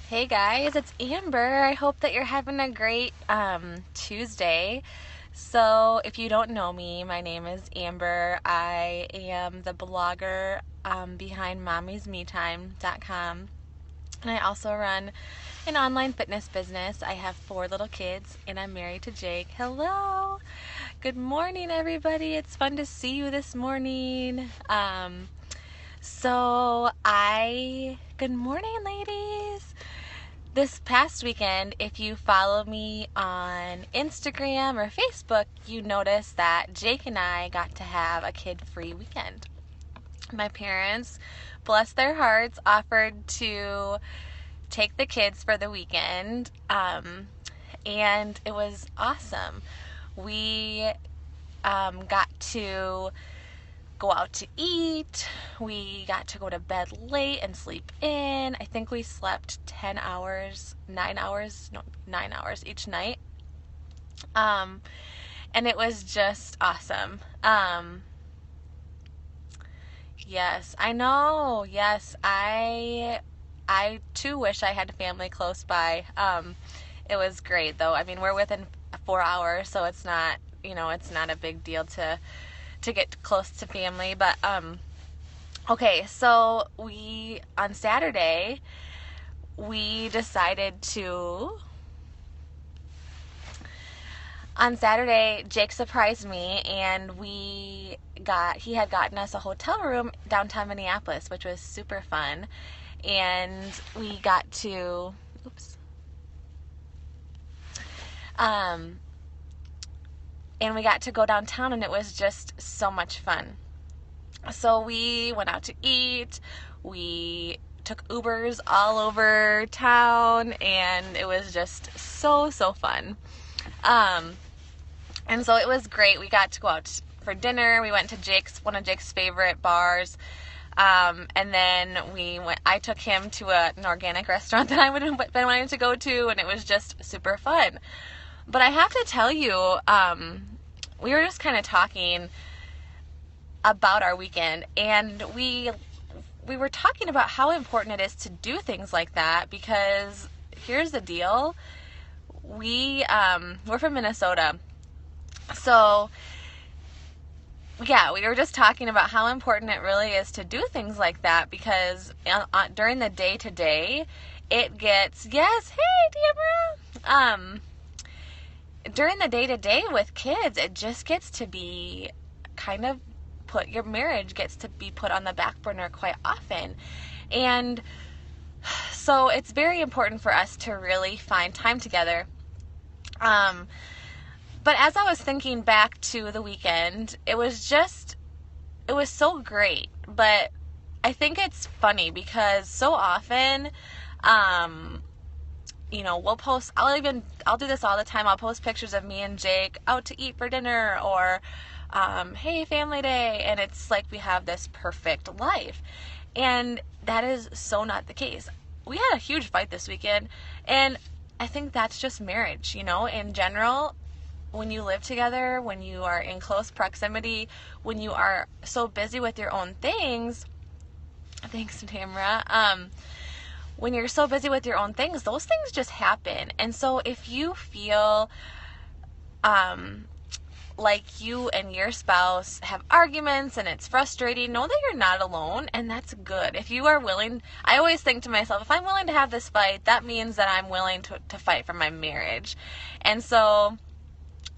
Hey guys, it's Amber. I hope that you're having a great Tuesday. So, if you don't know me, my name is Amber. I am the blogger behind mommysmetime.com. And I also run an online fitness business. I have 4 little kids and I'm married to Jake. Hello. Good morning, everybody. It's fun to see you this morning. Good morning, ladies. This past weekend, if you follow me on Instagram or Facebook, you notice that Jake and I got to have a kid-free weekend. My parents, bless their hearts, offered to take the kids for the weekend, and it was awesome. We got to go out to eat. We got to go to bed late and sleep in. I think we slept 9 hours each night. And it was just awesome. Yes, I know. Yes, I too wish I had family close by. It was great though. I mean, we're within 4 hours, so it's not a big deal to get close to family. But okay, so on Saturday we decided to Jake surprised me, and he had gotten us a hotel room downtown Minneapolis, which was super fun. And we got to go downtown, and it was just so much fun. So we went out to eat, we took Ubers all over town, and it was just so fun. And so it was great. We got to go out for dinner. We went to one of Jake's favorite bars. And then I took him to an organic restaurant that I would have been wanting to go to, and it was just super fun. But I have to tell you, we were just kind of talking about our weekend, and we were talking about how important it is to do things like that, because here's the deal. We're from Minnesota. So yeah, we were just talking about how important it really is to do things like that, because during the day-to-day, it gets, yes, hey, Deborah! During the day-to-day with kids, it just gets to be your marriage gets to be put on the back burner quite often. And so it's very important for us to really find time together. But as I was thinking back to the weekend, it was so great. But I think it's funny because so often, we'll post, I'll do this all the time. I'll post pictures of me and Jake out to eat for dinner, or, hey, family day. And it's like we have this perfect life. And that is so not the case. We had a huge fight this weekend, and I think that's just marriage, in general. When you live together, when you are in close proximity, when you are so busy with your own things, thanks, Tamara, when you're so busy with your own things, those things just happen. And so if you feel like you and your spouse have arguments and it's frustrating, know that you're not alone, and that's good. If you are willing, I always think to myself, if I'm willing to have this fight, that means that I'm willing to fight for my marriage. And so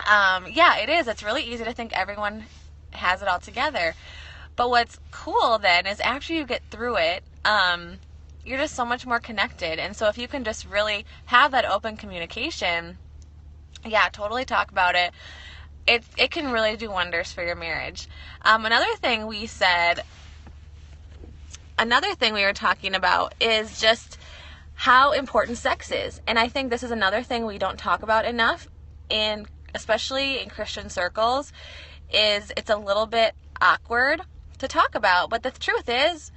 yeah, it is. It's really easy to think everyone has it all together. But what's cool then is after you get through it, you're just so much more connected. And so if you can just really have that open communication, yeah, totally talk about it, it can really do wonders for your marriage. Another thing we were talking about is just how important sex is. And I think this is another thing we don't talk about enough, especially in Christian circles, is it's a little bit awkward to talk about. But the truth is,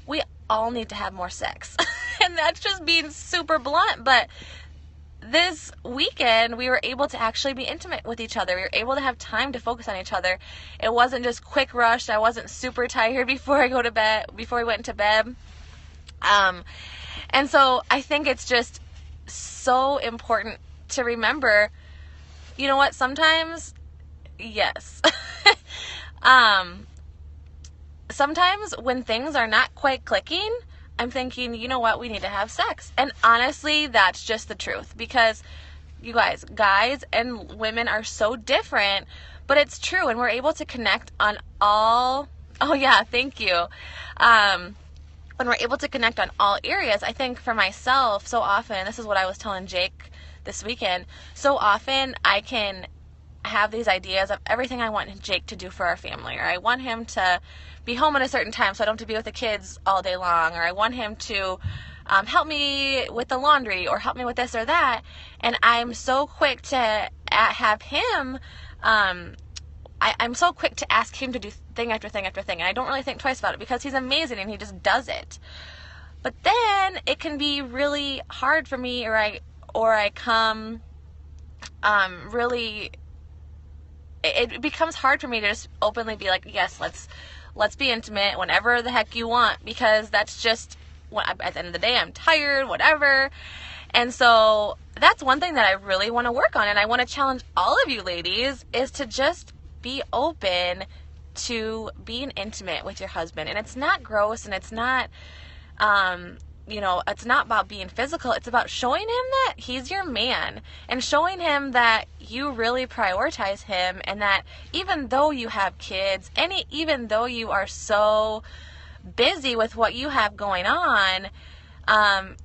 we all need to have more sex. And that's just being super blunt. But this weekend, we were able to actually be intimate with each other. We were able to have time to focus on each other. It wasn't just quick rush. I wasn't super tired before we went into bed. And so I think it's just so important to remember, you know what, sometimes, yes. Sometimes when things are not quite clicking, I'm thinking, you know what, we need to have sex. And honestly, that's just the truth, because you guys and women are so different, but it's true, and we're able to connect on all, oh yeah, thank you. When we're able to connect on all areas, I think for myself, so often, this is what I was telling Jake this weekend, so often I can have these ideas of everything I want Jake to do for our family, or I want him to be home at a certain time so I don't have to be with the kids all day long, or I want him to help me with the laundry, or help me with this or that, and I'm so quick to have him, I'm so quick to ask him to do thing after thing after thing, and I don't really think twice about it because he's amazing and he just does it. But then it can be really hard for me, or I come really, it becomes hard for me to just openly be like, yes, let's be intimate whenever the heck you want, because that's just, at the end of the day, I'm tired, whatever. And so that's one thing that I really want to work on, and I want to challenge all of you ladies, is to just be open to being intimate with your husband. And it's not gross, and it's not, it's not about being physical. It's about showing him that he's your man, and showing him that you really prioritize him, and that even though you have kids, and even though you are so busy with what you have going on,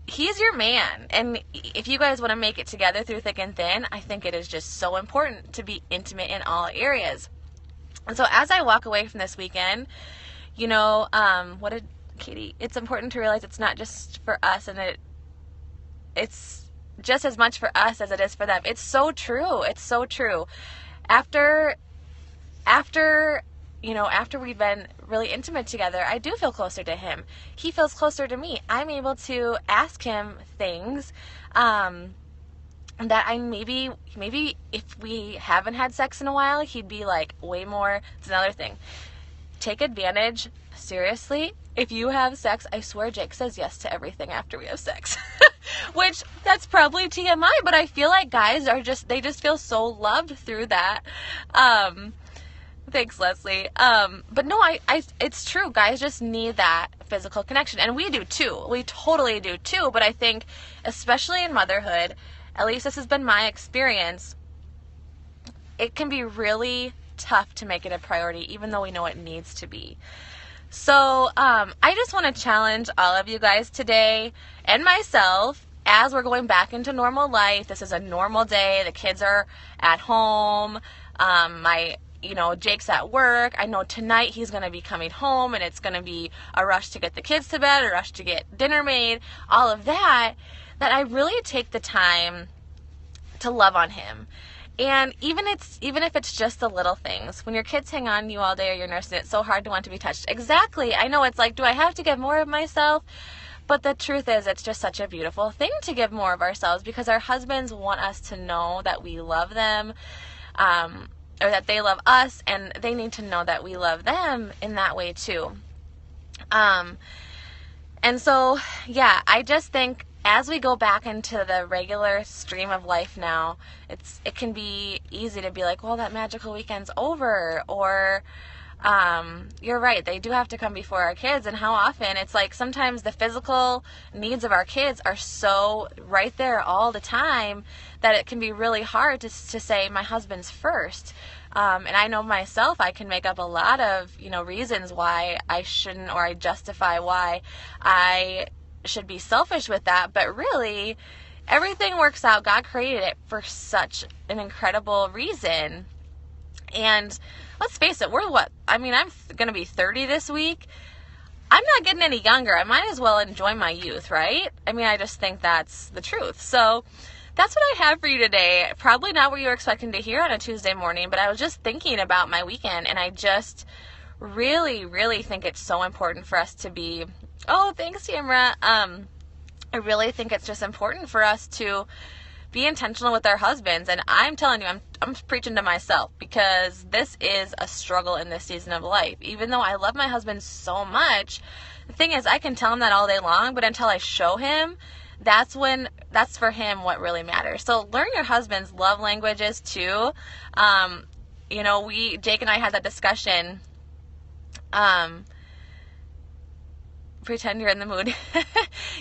he's your man. And if you guys want to make it together through thick and thin, I think it is just so important to be intimate in all areas. And so as I walk away from this weekend, what did Katie, it's important to realize it's not just for us, and it's just as much for us as it is for them. It's so true. It's so true. After we've been really intimate together, I do feel closer to him. He feels closer to me. I'm able to ask him things that I maybe if we haven't had sex in a while, he'd be like way more. It's another thing. Take advantage. Seriously, if you have sex, I swear Jake says yes to everything after we have sex. Which, that's probably TMI, but I feel like guys they just feel so loved through that. Thanks, Leslie. But no, it's true. Guys just need that physical connection. And we do too. We totally do too. But I think, especially in motherhood, at least this has been my experience, it can be really tough to make it a priority, even though we know it needs to be. So, I just want to challenge all of you guys today, and myself, as we're going back into normal life. This is a normal day. The kids are at home. Jake's at work. I know tonight he's going to be coming home, and it's going to be a rush to get the kids to bed, a rush to get dinner made, all of that I really take the time to love on him. And even if it's just the little things, when your kids hang on you all day or you're nursing, it's so hard to want to be touched. Exactly. I know, it's like, do I have to give more of myself? But the truth is, it's just such a beautiful thing to give more of ourselves, because our husbands want us to know that we love them, or that they love us, and they need to know that we love them in that way too. And so, yeah, I just think as we go back into the regular stream of life now, it can be easy to be like, well, that magical weekend's over, or you're right, they do have to come before our kids. And how often it's like, sometimes the physical needs of our kids are so right there all the time that it can be really hard to say my husband's first. And I know myself, I can make up a lot of reasons why I shouldn't, or I justify why I should be selfish with that. But really, everything works out. God created it for such an incredible reason. And let's face it, I'm going to be 30 this week. I'm not getting any younger. I might as well enjoy my youth, right? I just think that's the truth. So that's what I have for you today. Probably not what you were expecting to hear on a Tuesday morning, but I was just thinking about my weekend, and I just really, really think it's so important for us to be, oh, thanks, Tamra. I really think it's just important for us to be intentional with our husbands. And I'm telling you, I'm preaching to myself, because this is a struggle in this season of life. Even though I love my husband so much, the thing is, I can tell him that all day long, but until I show him, that's for him what really matters. So learn your husband's love languages too. Jake and I had that discussion. Pretend you're in the mood.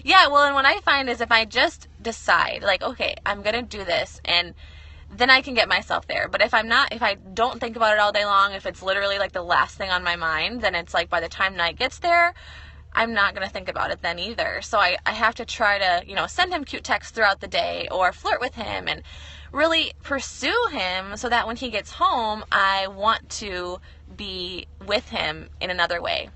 Yeah, well, and what I find is if I just decide, like, okay, I'm going to do this, and then I can get myself there. But if I don't think about it all day long, if it's literally like the last thing on my mind, then it's like by the time night gets there, I'm not going to think about it then either. So I have to try to, send him cute texts throughout the day, or flirt with him and really pursue him, so that when he gets home, I want to be with him in another way.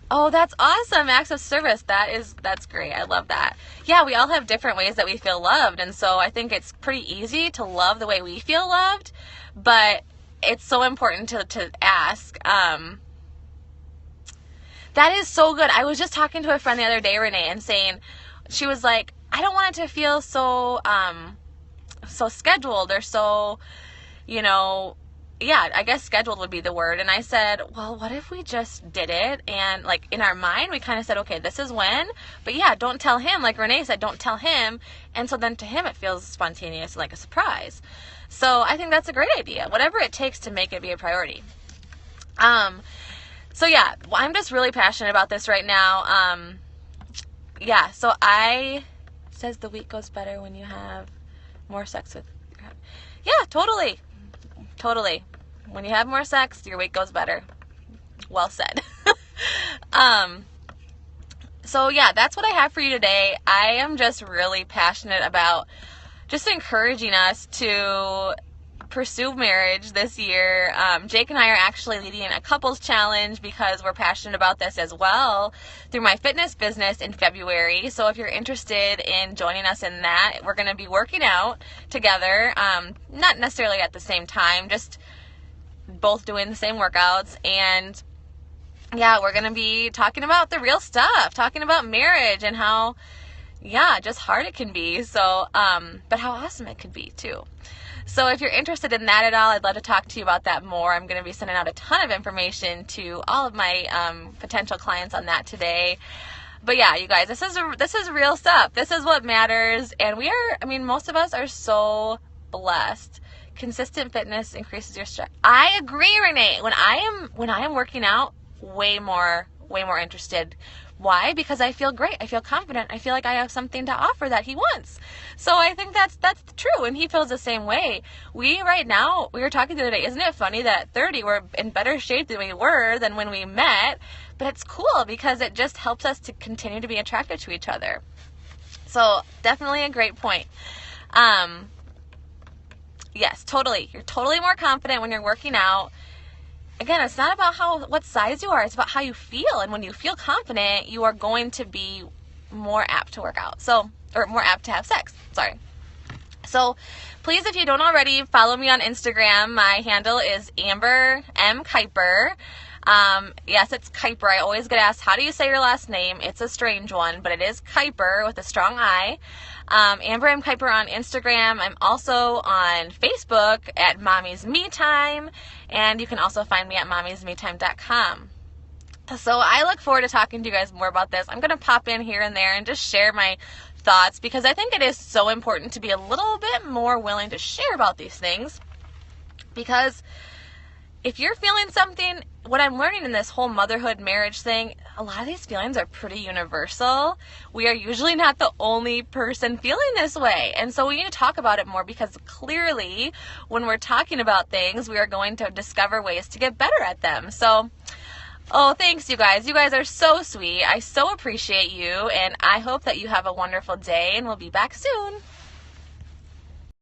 Oh, that's awesome. Acts of service. That's great. I love that. Yeah, we all have different ways that we feel loved. And so I think it's pretty easy to love the way we feel loved, but it's so important to ask. That is so good. I was just talking to a friend the other day, Renee, and saying, she was like, I don't want it to feel so scheduled, or so, I guess scheduled would be the word. And I said, well, what if we just did it? And like in our mind, we kind of said, okay, this is when, but yeah, don't tell him. Like Renee said, don't tell him. And so then to him, it feels spontaneous, like a surprise. So I think that's a great idea. Whatever it takes to make it be a priority. So yeah, I'm just really passionate about this right now. So it says the week goes better when you have more sex with your husband. Yeah, totally. When you have more sex, your week goes better. Well said. So yeah, that's what I have for you today. I am just really passionate about just encouraging us to pursue marriage this year. Jake and I are actually leading a couples challenge because we're passionate about this as well through my fitness business in February. So if you're interested in joining us in that, we're going to be working out together, not necessarily at the same time, just both doing the same workouts. And yeah, we're going to be talking about the real stuff, talking about marriage and how, just hard it can be. So, but how awesome it could be too. So if you're interested in that at all, I'd love to talk to you about that more. I'm going to be sending out a ton of information to all of my potential clients on that today. But yeah, you guys, this is real stuff. This is what matters. And most of us are so blessed. Consistent fitness increases your stress. I agree, Renee. When I am working out, way more interested. Why? Because I feel great. I feel confident. I feel like I have something to offer that he wants. So I think that's true. And he feels the same way. We were talking the other day, isn't it funny that at 30 we're in better shape than we were than when we met? But it's cool because it just helps us to continue to be attracted to each other. So definitely a great point. Yes, totally. You're totally more confident when you're working out. Again, it's not about what size you are. It's about how you feel. And when you feel confident, you are going to be more apt to work out. Or more apt to have sex. Sorry. So please, if you don't already, follow me on Instagram. My handle is Amber M. Kuiper. Yes, it's Kuiper. I always get asked, how do you say your last name? It's a strange one, but it is Kuiper with a strong I. Amber M. Kuiper on Instagram. I'm also on Facebook at Mommy's Me Time, and you can also find me at mommysmetime.com. So I look forward to talking to you guys more about this. I'm going to pop in here and there and just share my thoughts because I think it is so important to be a little bit more willing to share about these things, because if you're feeling something, what I'm learning in this whole motherhood marriage thing, a lot of these feelings are pretty universal. We are usually not the only person feeling this way. And so we need to talk about it more, because clearly when we're talking about things, we are going to discover ways to get better at them. So, thanks, you guys. You guys are so sweet. I so appreciate you, and I hope that you have a wonderful day, and we'll be back soon.